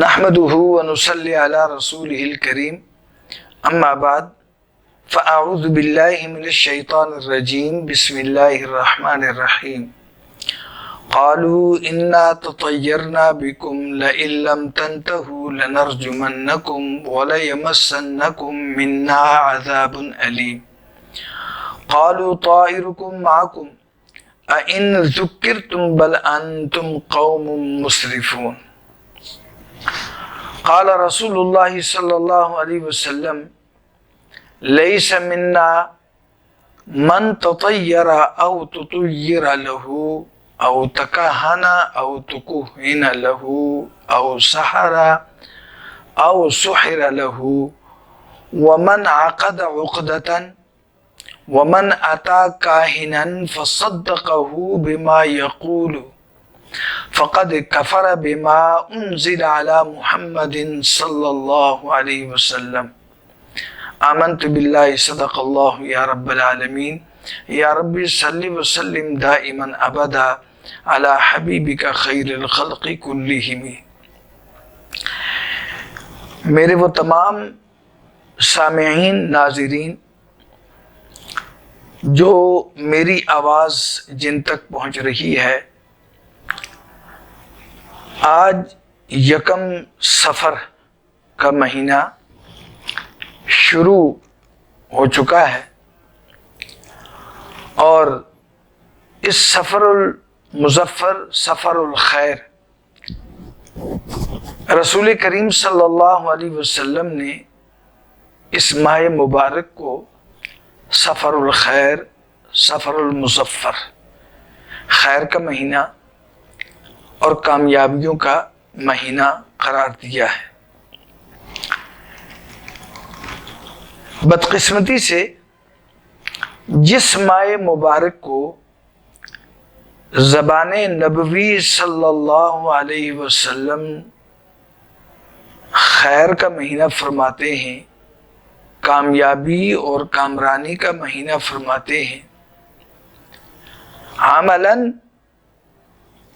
نحمده ونصلي على رسوله الكريم اما بعد فاعوذ بالله من الشيطان الرجيم بسم الله الرحمن الرحيم قالوا انا تطيرنا بكم لئن لم تنتهوا لنرجمنكم وليمسنكم منا عذاب أليم قالوا طائركم معكم أئن ذكرتم بل أنتم قوم مسرفون قال رسول الله صلى الله عليه وسلم ليس منا من تطير أو تطير له أو تكهن أو تكهن له أو سحر أو سحر له ومن عقد عقدة ومن أتى كاهنا فصدقه بما يقول فقد كفر بما أنزل على محمد صلى الله عليه وسلم آمنت بالله صدق الله يا رب العالمين يا رب صل وسلم دائما أبدا على حبيبك خير الخلق كلهم۔ میرے وہ تمام سامعین ناظرین جو میری آواز جن تک پہنچ رہی ہے، آج یکم سفر کا مہینہ شروع ہو چکا ہے اور اس سفر المظفر سفر الخیر رسول کریم صلی اللہ علیہ وسلم نے اس ماہ مبارک کو سفر الخیر سفر المظفر خیر کا مہینہ اور کامیابیوں کا مہینہ قرار دیا ہے۔ بدقسمتی سے جس ماہ مبارک کو زبان نبوی صلی اللہ علیہ وسلم خیر کا مہینہ فرماتے ہیں، کامیابی اور کامرانی کا مہینہ فرماتے ہیں، عملاً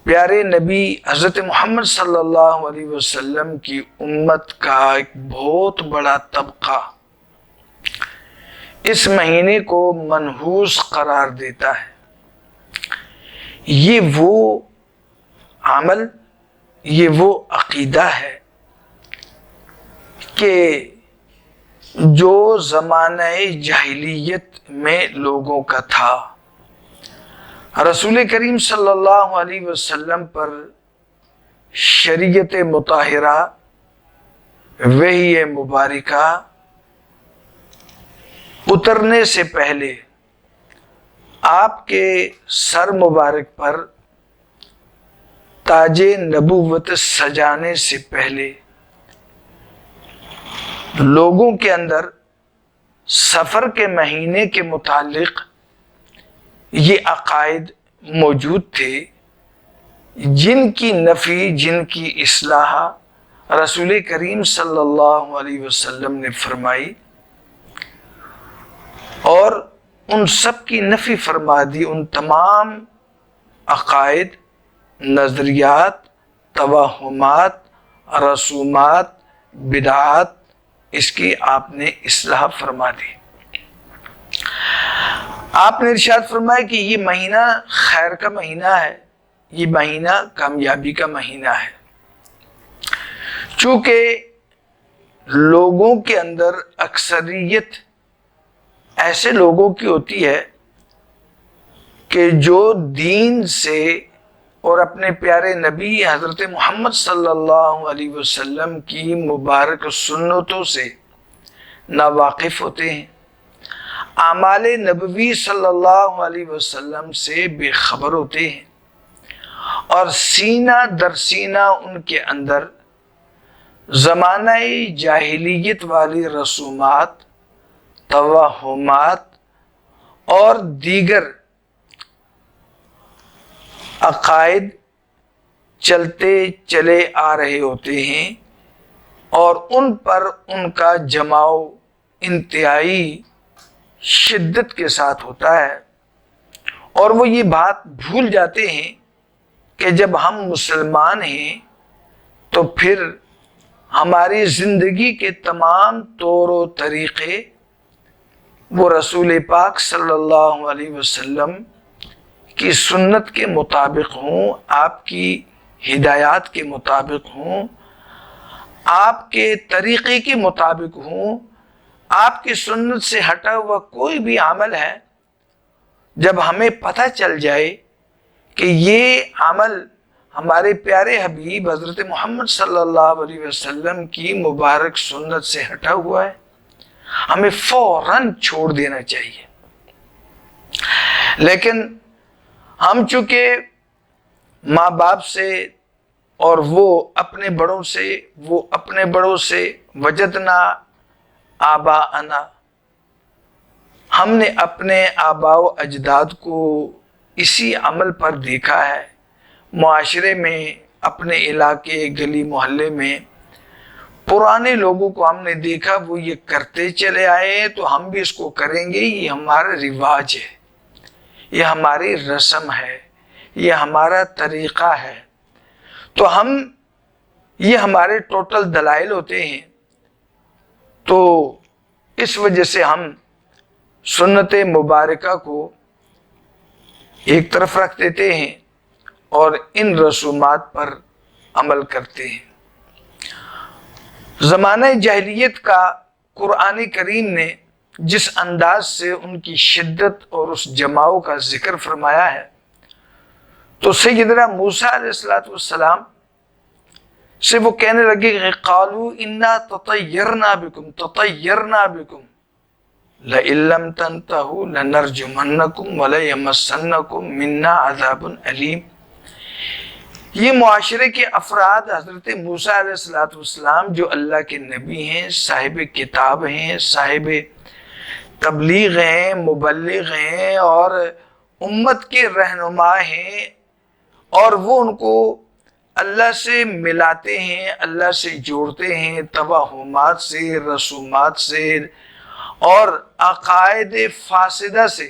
پیارے نبی حضرت محمد صلی اللہ علیہ وسلم کی امت کا ایک بہت بڑا طبقہ اس مہینے کو منحوس قرار دیتا ہے۔ یہ وہ عمل، یہ وہ عقیدہ ہے کہ جو زمانہ جاہلیت میں لوگوں کا تھا، رسول کریم صلی اللہ علیہ وسلم پر شریعت مطہرہ وحی مبارکہ اترنے سے پہلے، آپ کے سر مبارک پر تاج نبوت سجانے سے پہلے لوگوں کے اندر سفر کے مہینے کے متعلق یہ عقائد موجود تھے جن کی نفی، جن کی اصلاح رسول کریم صلی اللہ علیہ وسلم نے فرمائی اور ان سب کی نفی فرما دی۔ ان تمام عقائد، نظریات، توہمات، رسومات، بدعات، اس کی آپ نے اصلاح فرما دی۔ آپ نے ارشاد فرمایا کہ یہ مہینہ خیر کا مہینہ ہے، یہ مہینہ کامیابی کا مہینہ ہے۔ چونکہ لوگوں کے اندر اکثریت ایسے لوگوں کی ہوتی ہے کہ جو دین سے اور اپنے پیارے نبی حضرت محمد صلی اللہ علیہ وسلم کی مبارک سنتوں سے ناواقف ہوتے ہیں، اعمال نبوی صلی اللہ علیہ وسلم سے بے خبر ہوتے ہیں، اور سینہ در سینہ ان کے اندر زمانہ جاہلیت والی رسومات، توہمات اور دیگر عقائد چلتے چلے آ رہے ہوتے ہیں، اور ان پر ان کا جماؤ انتہائی شدت کے ساتھ ہوتا ہے، اور وہ یہ بات بھول جاتے ہیں کہ جب ہم مسلمان ہیں تو پھر ہماری زندگی کے تمام طور و طریقے وہ رسول پاک صلی اللہ علیہ وسلم کی سنت کے مطابق ہوں، آپ کی ہدایات کے مطابق ہوں، آپ کے طریقے کے مطابق ہوں۔ آپ کی سنت سے ہٹا ہوا کوئی بھی عمل ہے، جب ہمیں پتہ چل جائے کہ یہ عمل ہمارے پیارے حبیب حضرت محمد صلی اللہ علیہ وسلم کی مبارک سنت سے ہٹا ہوا ہے، ہمیں فوراً چھوڑ دینا چاہیے۔ لیکن ہم چونکہ ماں باپ سے اور وہ اپنے بڑوں سے وجدنا آباءنا، ہم نے اپنے آباء و اجداد کو اسی عمل پر دیکھا ہے، معاشرے میں، اپنے علاقے گلی محلے میں پرانے لوگوں کو ہم نے دیکھا وہ یہ کرتے چلے آئے ہیں، تو ہم بھی اس کو کریں گے، یہ ہمارا رواج ہے، یہ ہماری رسم ہے، یہ ہمارا طریقہ ہے۔ تو یہ ہمارے ٹوٹل دلائل ہوتے ہیں، تو اس وجہ سے ہم سنت مبارکہ کو ایک طرف رکھ دیتے ہیں اور ان رسومات پر عمل کرتے ہیں۔ زمانہ جاہلیت کا قرآن کریم نے جس انداز سے ان کی شدت اور اس جماؤ کا ذکر فرمایا ہے، تو سیدنا موسیٰ علیہ السلام سے وہ کہنے لگے کہ قالوا انا تطیرنا بکم لئن لم تنتہوا لنرجمنکم وليمسنکم منا عذاب علیم۔ یہ معاشرے کے افراد حضرت موسیٰ علیہ السلام جو اللہ کے نبی ہیں، صاحب کتاب ہیں، صاحب تبلیغ ہیں، مبلغ ہیں اور امت کے رہنما ہیں، اور وہ ان کو اللہ سے ملاتے ہیں، اللہ سے جوڑتے ہیں، توہمات سے، رسومات سے اور عقائد فاسدہ سے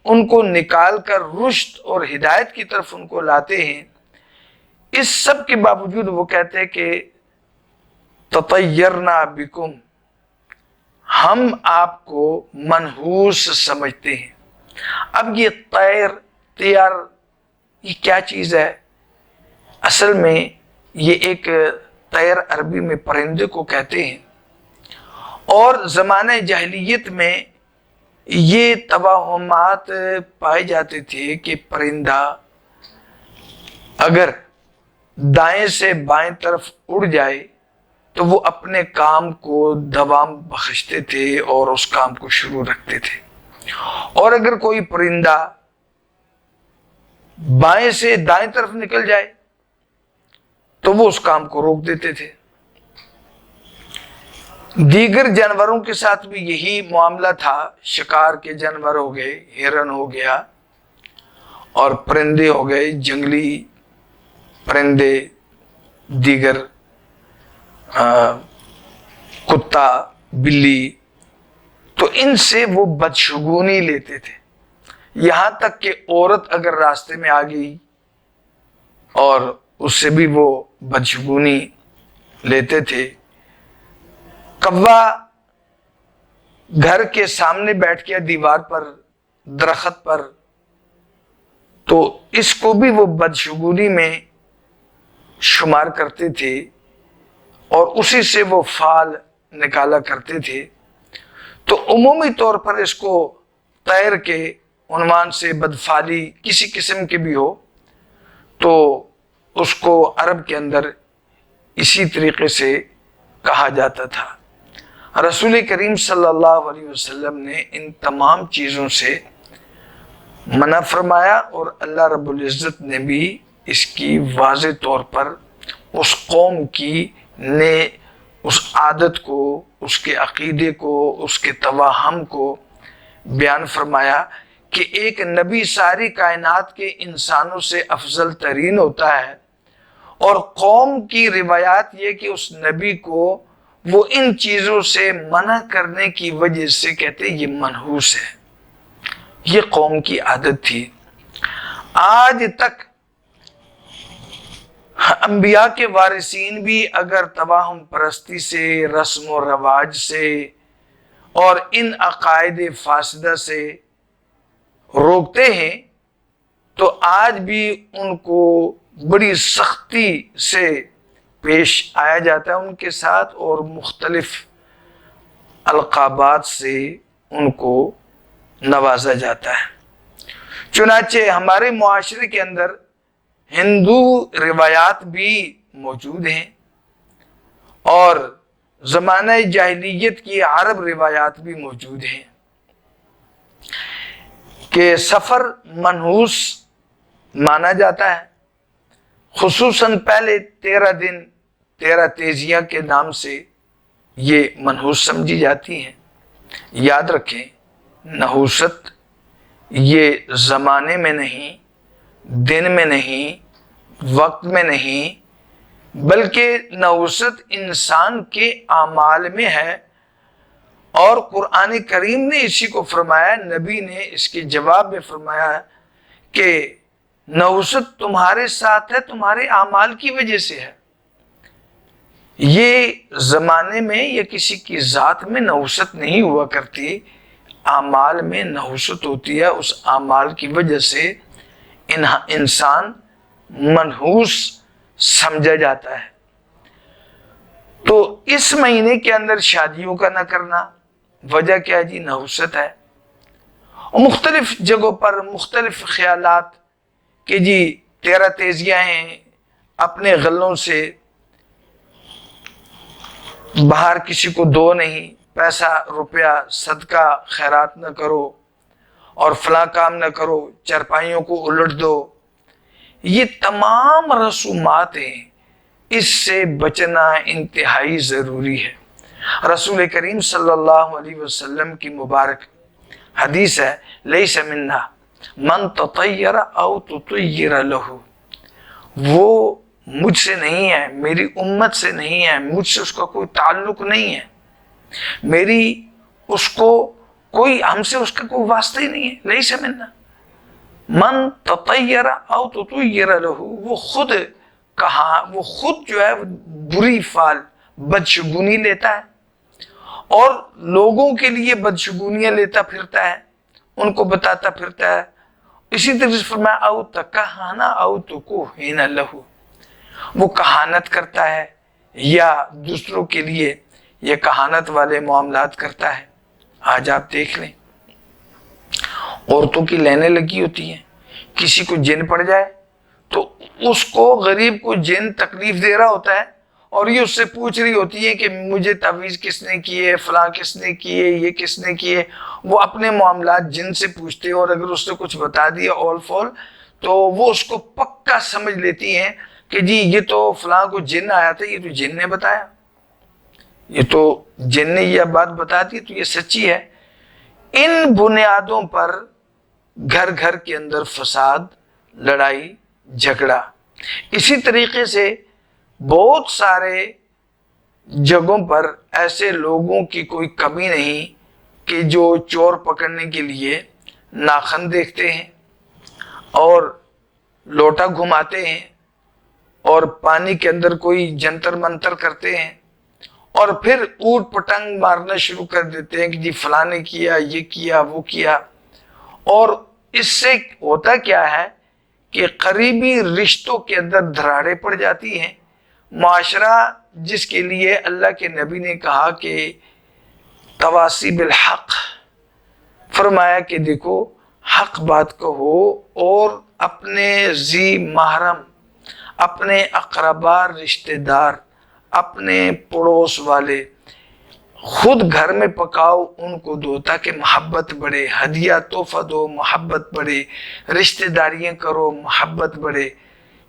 ان کو نکال کر رشد اور ہدایت کی طرف ان کو لاتے ہیں۔ اس سب کے باوجود وہ کہتے ہیں کہ تطیرنا بکم، ہم آپ کو منحوس سمجھتے ہیں۔ اب یہ تیار یہ کیا چیز ہے؟ اصل میں یہ ایک طیر عربی میں پرندے کو کہتے ہیں، اور زمانہ جاہلیت میں یہ توہمات پائے جاتے تھے کہ پرندہ اگر دائیں سے بائیں طرف اڑ جائے تو وہ اپنے کام کو دوام بخشتے تھے اور اس کام کو شروع رکھتے تھے، اور اگر کوئی پرندہ بائیں سے دائیں طرف نکل جائے تو وہ اس کام کو روک دیتے تھے۔ دیگر جانوروں کے ساتھ بھی یہی معاملہ تھا، شکار کے جانور ہو گئے، ہرن ہو گیا اور پرندے ہو گئے، جنگلی پرندے، دیگر کتا، بلی، تو ان سے وہ بدشگونی لیتے تھے، یہاں تک کہ عورت اگر راستے میں آ گئی اور اس سے بھی وہ بدشگونی لیتے تھے۔ کوا گھر کے سامنے بیٹھ گیا دیوار پر، درخت پر، تو اس کو بھی وہ بدشگونی میں شمار کرتے تھے اور اسی سے وہ فال نکالا کرتے تھے۔ تو عمومی طور پر اس کو طیر کے عنوان سے بدفالی کسی قسم کے بھی ہو تو اس کو عرب کے اندر اسی طریقے سے کہا جاتا تھا۔ رسول کریم صلی اللہ علیہ وسلم نے ان تمام چیزوں سے منع فرمایا، اور اللہ رب العزت نے بھی اس کی واضح طور پر اس قوم کی اس عادت کو، اس کے عقیدے کو، اس کے توہم کو بیان فرمایا کہ ایک نبی ساری کائنات کے انسانوں سے افضل ترین ہوتا ہے، اور قوم کی روایات یہ کہ اس نبی کو وہ ان چیزوں سے منع کرنے کی وجہ سے کہتے یہ منحوس ہے۔ یہ قوم کی عادت تھی۔ آج تک انبیاء کے وارثین بھی اگر توہم پرستی سے، رسم و رواج سے اور ان عقائد فاسدہ سے روکتے ہیں تو آج بھی ان کو بڑی سختی سے پیش آیا جاتا ہے ان کے ساتھ، اور مختلف القابات سے ان کو نوازا جاتا ہے۔ چنانچہ ہمارے معاشرے کے اندر ہندو روایات بھی موجود ہیں اور زمانہ جاہلیت کی عرب روایات بھی موجود ہیں کہ سفر منحوس مانا جاتا ہے، خصوصاً پہلے 13 دن 13 تیزیاں کے نام سے یہ منحوس سمجھی جاتی ہیں۔ یاد رکھیں، نحوست یہ زمانے میں نہیں، دن میں نہیں، وقت میں نہیں، بلکہ نحوست انسان کے اعمال میں ہے، اور قرآن کریم نے اسی کو فرمایا، نبی نے اس کے جواب میں فرمایا کہ نحوست تمہارے ساتھ ہے، تمہارے اعمال کی وجہ سے ہے۔ یہ زمانے میں یا کسی کی ذات میں نحوست نہیں ہوا کرتی، اعمال میں نحوست ہوتی ہے، اس اعمال کی وجہ سے انسان منحوس سمجھا جاتا ہے۔ تو اس مہینے کے اندر شادیوں کا نہ کرنا، وجہ کیا جی؟ نحوست ہے۔ اور مختلف جگہوں پر مختلف خیالات کہ جی 13 تیزیاں ہیں، اپنے غلوں سے باہر کسی کو دو نہیں، پیسہ روپیہ صدقہ خیرات نہ کرو، اور فلاں کام نہ کرو، چرپائیوں کو الٹ دو۔ یہ تمام رسومات ہیں، اس سے بچنا انتہائی ضروری ہے۔ رسول کریم صلی اللہ علیہ وسلم کی مبارک حدیث ہے، لیس منا من تطیر او تطیر لہ، وہ مجھ سے نہیں ہے، میری امت سے نہیں ہے، مجھ سے اس کا کوئی تعلق نہیں ہے، میری اس کو کوئی، ہم سے اس کا کوئی واسطہ ہی نہیں ہے۔ لیس منا من تطیر او تطیر لہ، وہ خود کہاں، وہ خود جو ہے بری فال بدشگونی لیتا ہے اور لوگوں کے لیے بدشگونیاں لیتا پھرتا ہے، ان کو بتاتا پھرتا ہے۔ اسی طرح سے فرمایا او تکہنا او تکوہن لہ، وہ کہانت کرتا ہے یا دوسروں کے لیے یہ کہانت والے معاملات کرتا ہے۔ آج آپ دیکھ لیں، عورتوں کی لائنیں لگی ہوتی ہیں، کسی کو جن پڑ جائے تو اس کو، غریب کو جن تکلیف دے رہا ہوتا ہے، اور یہ اس سے پوچھ رہی ہوتی ہے کہ مجھے تعویذ کس نے کیے، فلاں کس نے کیے، یہ کس نے کیے۔ وہ اپنے معاملات جن سے پوچھتے ہیں، اور اگر اس نے کچھ بتا دیا اول فول تو وہ اس کو پکا سمجھ لیتی ہیں کہ جی یہ تو فلاں کو جن آیا تھا، یہ تو جن نے بتایا، یہ تو جن نے یہ بات بتا دی، تو یہ سچی ہے۔ ان بنیادوں پر گھر گھر کے اندر فساد، لڑائی جھگڑا۔ اسی طریقے سے بہت سارے جگہوں پر ایسے لوگوں کی کوئی کمی نہیں کہ جو چور پکڑنے کے لیے ناخن دیکھتے ہیں اور لوٹا گھماتے ہیں اور پانی کے اندر کوئی جنتر منتر کرتے ہیں، اور پھر اوٹ پٹنگ مارنا شروع کر دیتے ہیں کہ جی فلاں نے کیا، یہ کیا، وہ کیا۔ اور اس سے ہوتا کیا ہے کہ قریبی رشتوں کے اندر دھراڑیں پڑ جاتی ہیں۔ معاشرہ جس کے لیے اللہ کے نبی نے کہا کہ تواصی بالحق، فرمایا کہ دیکھو حق بات کہو، اور اپنے ذی محرم، اپنے اقربا رشتہ دار، اپنے پڑوس والے خود گھر میں پکاؤ، ان کو دو تاکہ محبت بڑھے، ہدیہ تحفہ دو، محبت بڑھے، رشتہ داریاں کرو، محبت بڑھے۔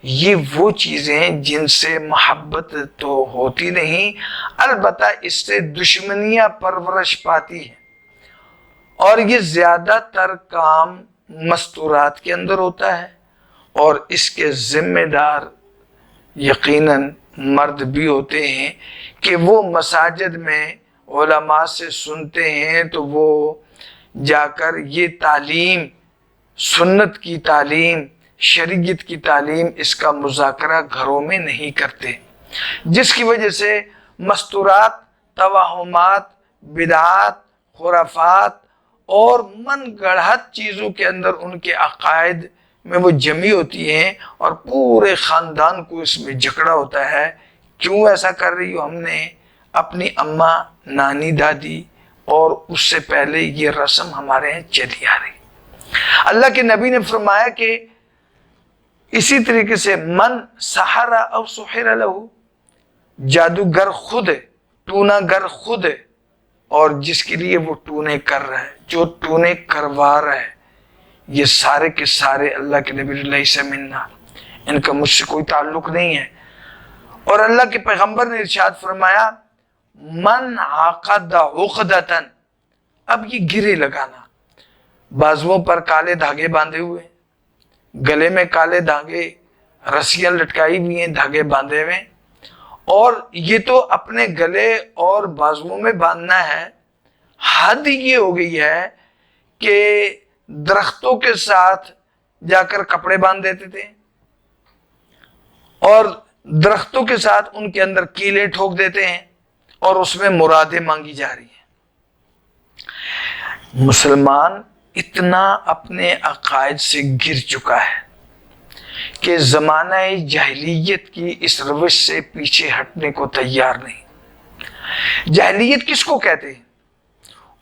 یہ وہ چیزیں ہیں جن سے محبت تو ہوتی نہیں، البتہ اس سے دشمنیاں پرورش پاتی ہیں، اور یہ زیادہ تر کام مستورات کے اندر ہوتا ہے، اور اس کے ذمہ دار یقیناً مرد بھی ہوتے ہیں کہ وہ مساجد میں علماء سے سنتے ہیں تو وہ جا کر یہ تعلیم، سنت کی تعلیم، شریعت کی تعلیم اس کا مذاکرہ گھروں میں نہیں کرتے، جس کی وجہ سے مستورات، توہمات، بدعات، خرافات اور من گڑھت چیزوں کے اندر ان کے عقائد میں وہ جمی ہوتی ہیں اور پورے خاندان کو اس میں جکڑا ہوتا ہے۔ کیوں ایسا کر رہی ہو؟ ہم نے اپنی اماں، نانی، دادی اور اس سے پہلے یہ رسم ہمارے یہاں چلی آ رہی۔ اللہ کے نبی نے فرمایا کہ اسی طریقے سے من سحر او سحر لہو، جادوگر خود ہے، ٹونا گر خود ہے، اور جس کے لیے وہ ٹونے کر رہا ہے، جو ٹونے کروا رہا ہے، یہ سارے کے سارے اللہ کے نبی لیس منا، ان کا مجھ سے کوئی تعلق نہیں ہے۔ اور اللہ کے پیغمبر نے ارشاد فرمایا من عقد عقدتن، اب یہ گرے لگانا، بازوؤں پر کالے دھاگے باندھے ہوئے، گلے میں کالے دھاگے، رسیاں لٹکائی ہوئی ہیں، دھاگے باندھے ہوئے، اور یہ تو اپنے گلے اور بازوؤں میں باندھنا ہے۔ حد یہ ہو گئی ہے کہ درختوں کے ساتھ جا کر کپڑے باندھ دیتے تھے اور درختوں کے ساتھ ان کے اندر کیلیں ٹھوک دیتے ہیں اور اس میں مرادیں مانگی جا رہی ہیں۔ مسلمان اتنا اپنے عقائد سے گر چکا ہے کہ زمانہ جاہلیت کی اس روش سے پیچھے ہٹنے کو تیار نہیں۔ جاہلیت کس کو کہتے ہیں؟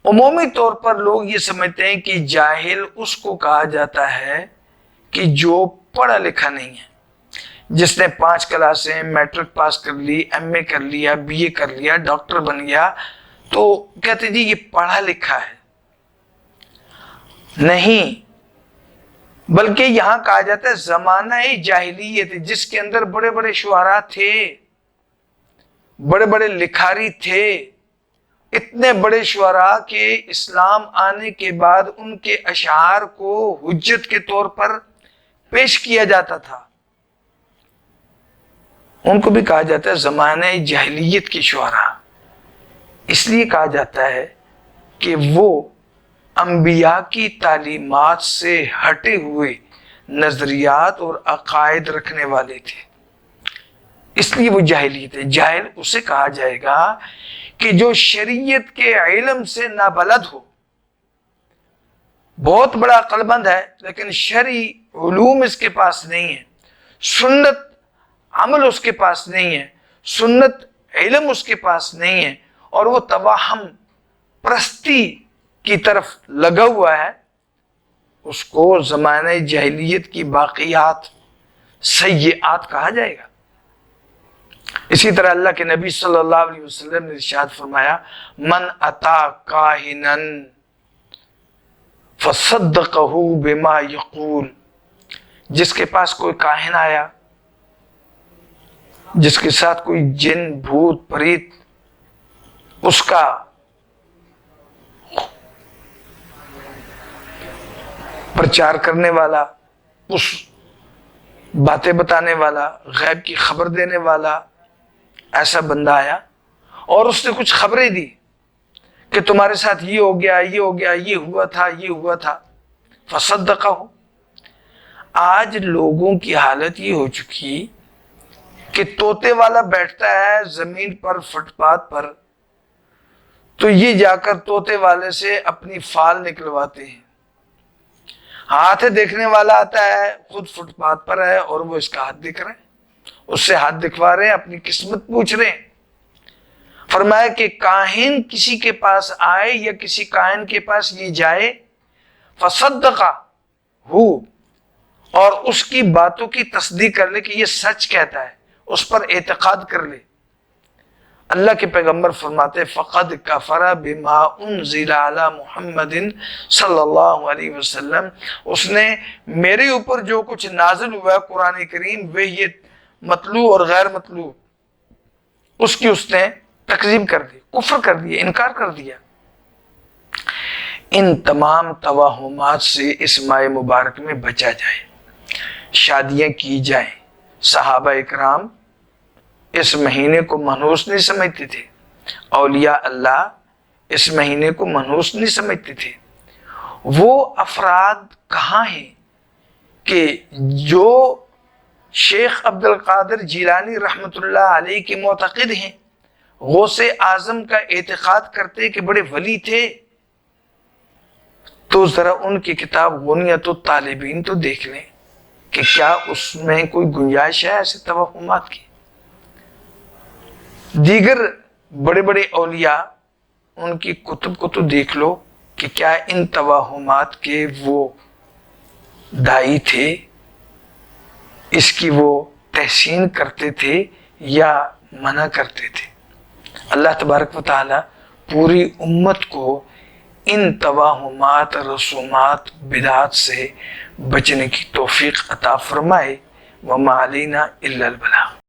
عمومی طور پر لوگ یہ سمجھتے ہیں کہ جاہل اس کو کہا جاتا ہے کہ جو پڑھا لکھا نہیں ہے، جس نے 5 کلاسیں، میٹرک پاس کر لی، ایم اے کر لیا، بی اے کر لیا، ڈاکٹر بن گیا، تو کہتے جی یہ پڑھا لکھا ہے۔ نہیں، بلکہ یہاں کہا جاتا ہے زمانہ جاہلیت، جس کے اندر بڑے بڑے شعراء تھے، بڑے بڑے لکھاری تھے، اتنے بڑے شعراء کہ اسلام آنے کے بعد ان کے اشعار کو حجت کے طور پر پیش کیا جاتا تھا۔ ان کو بھی کہا جاتا ہے زمانہ جاہلیت کی شعراء۔ اس لیے کہا جاتا ہے کہ وہ انبیاء کی تعلیمات سے ہٹے ہوئے نظریات اور عقائد رکھنے والے تھے، اس لیے وہ جاہلیت ہے۔ جاہل اسے کہا جائے گا کہ جو شریعت کے علم سے نابلد ہو، بہت بڑا عقل مند ہے لیکن شرعی علوم اس کے پاس نہیں ہے، سنت عمل اس کے پاس نہیں ہے، سنت علم اس کے پاس نہیں ہے، اور وہ توہم پرستی کی طرف لگا ہوا ہے، اس کو زمانہ جاہلیت کی باقیات، سیئات کہا جائے گا۔ اسی طرح اللہ کے نبی صلی اللہ علیہ وسلم نے ارشاد فرمایا من اتا کاہنا فصدقہ بما یقول، جس کے پاس کوئی کاہن آیا، جس کے ساتھ کوئی جن، بھوت، پریت اس کا پرچار کرنے والا، اس باتیں بتانے والا، غیب کی خبر دینے والا ایسا بندہ آیا اور اس نے کچھ خبریں دی کہ تمہارے ساتھ یہ ہو گیا، یہ ہو گیا، یہ ہوا تھا، یہ ہوا تھا، فصدقہ ہو۔ آج لوگوں کی حالت یہ ہو چکی کہ طوطے والا بیٹھتا ہے زمین پر، فٹ پاتھ پر، تو یہ جا کر طوطے والے سے اپنی فال نکلواتے ہیں۔ ہاتھ دیکھنے والا آتا ہے، خود فٹ پاتھ پر ہے اور وہ اس کا ہاتھ دکھ رہا ہے، اس سے ہاتھ دکھوا رہے ہیں، اپنی قسمت پوچھ رہے ہیں۔ فرمایا کہ کاہن کسی کے پاس آئے یا کسی کاہن کے پاس یہ جائے، فصدقہ ہو، اور اس کی باتوں کی تصدیق کر لے کہ یہ سچ کہتا ہے، اس پر اعتقاد کر لے۔ اللہ کے پیغمبر فرماتے فقد کفر بما انزل علی محمد صلی اللہ علیہ وسلم، اس نے میرے اوپر جو کچھ نازل ہوا ہے قرآن کریم، وہ یہ مطلوع اور غیر مطلوع، اس کی اس نے تکذیب کر دی، کفر کر دیا، انکار کر دیا۔ ان تمام توہمات سے اس ماہ مبارک میں بچا جائے، شادیاں کی جائیں۔ صحابہ اکرام اس مہینے کو منحوس نہیں سمجھتے تھے، اولیاء اللہ اس مہینے کو منحوس نہیں سمجھتے تھے۔ وہ افراد کہاں ہیں کہ جو شیخ عبد القادر جیلانی رحمۃ اللہ علیہ کے معتقد ہیں، غوث اعظم کا اعتقاد کرتے کہ بڑے ولی تھے، تو ذرا ان کی کتاب غنیت الطالبین تو دیکھ لیں کہ کیا اس میں کوئی گنجائش ہے ایسے توہمات کی۔ دیگر بڑے بڑے اولیاء، ان کی کتب کو تو دیکھ لو کہ کیا ان توہمات کے وہ دائی تھے، اس کی وہ تحسین کرتے تھے یا منع کرتے تھے۔ اللہ تبارک و تعالی پوری امت کو ان توہمات، رسومات، بدعات سے بچنے کی توفیق عطا فرمائے۔ وما علینا الا البلاغ۔